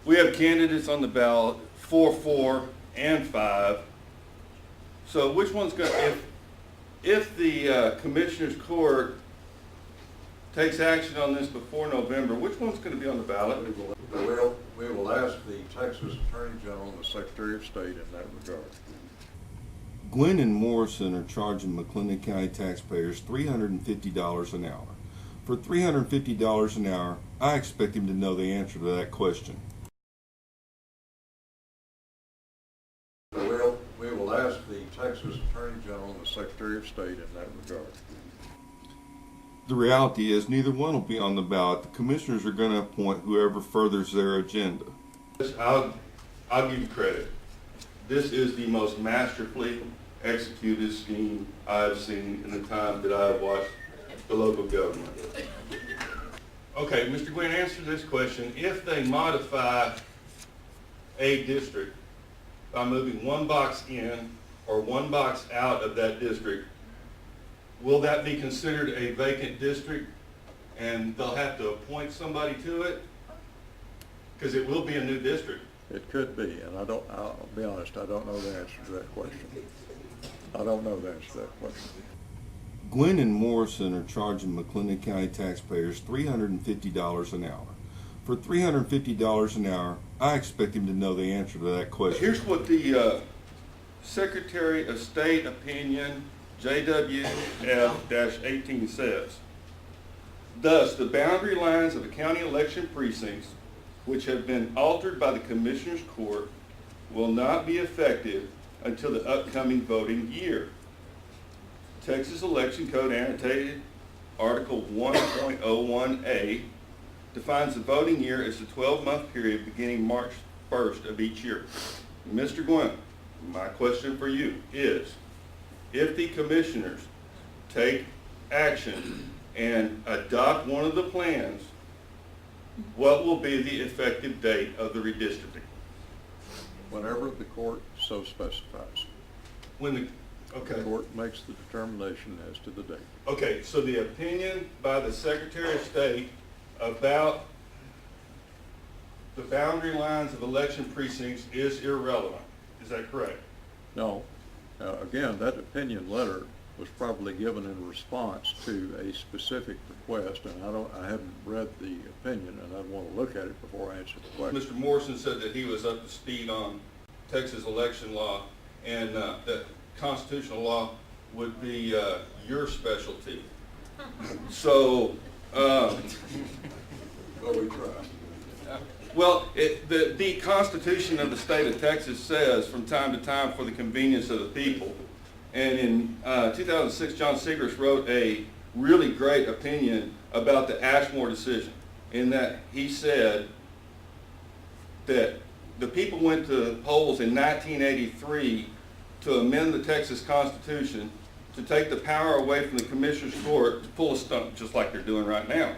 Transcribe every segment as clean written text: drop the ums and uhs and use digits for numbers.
We have candidates on the ballot, 4, 4, and 5. So which one's going to, if the Commissioners Court takes action on this before November, which one's going to be on the ballot? We will ask the Texas Attorney General and the Secretary of State in that regard. Gwen and Morrison are charging McLennan County taxpayers $350 an hour. For $350 an hour, I expect him to know the answer to that question. We will ask the Texas Attorney General and the Secretary of State in that regard. The reality is neither one will be on the ballot. The commissioners are going to appoint whoever furthers their agenda. I'll give you credit. This is the most masterfully executed scheme I've seen in the time that I've watched the local government. Okay, Mr. Gwynn, answer this question. If they modify a district by moving one box in or one box out of that district, will that be considered a vacant district and they'll have to appoint somebody to it? Because it will be a new district. It could be, and I'll be honest, I don't know the answer to that question. I don't know the answer to that question. Gwen and Morrison are charging McLennan County taxpayers $350 an hour. For $350 an hour, I expect him to know the answer to that question. Here's what the Secretary of State opinion JWF-18 says. Thus, the boundary lines of the county election precincts, which have been altered by the Commissioners Court, will not be effective until the upcoming voting year. Texas Election Code annotated Article 1.01A defines the voting year as a 12-month period beginning March 1st of each year. Mr. Gwynn, my question for you is, if the commissioners take action and adopt one of the plans, what will be the effective date of the redistricting? Whenever the court so specifies. The court makes the determination as to the date. Okay, so the opinion by the Secretary of State about the boundary lines of election precincts is irrelevant. Is that correct? No. Again, that opinion letter was probably given in response to a specific request, and I haven't read the opinion, and I'd want to look at it before I answer the question. Mr. Morrison said that he was up to speed on Texas election law, and that constitutional law would be your specialty. So, But we try. well, the Constitution of the state of Texas says from time to time for the convenience of the people. And in 2006, John Segrist wrote a really great opinion about the Ashmore decision, in that he said that the people went to polls in 1983 to amend the Texas Constitution to take the power away from the Commissioners Court to pull a stunt, just like they're doing right now.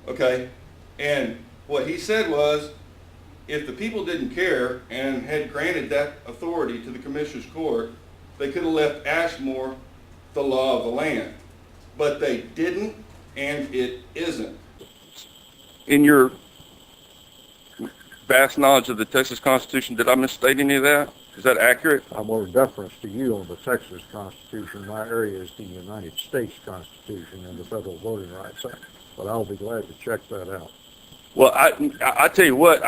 Okay? And what he said was, if the people didn't care and had granted that authority to the Commissioners Court, they could have left Ashmore the law of the land. But they didn't, and it isn't. In your vast knowledge of the Texas Constitution, did I misstate any of that? Is that accurate? I'm more deference to you on the Texas Constitution. My area is the United States Constitution and the Federal Voting Rights Act. But I'll be glad to check that out. Well, I tell you what,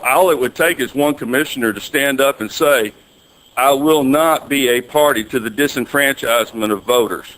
all it would take is one commissioner to stand up and say, I will not be a party to the disenfranchisement of voters.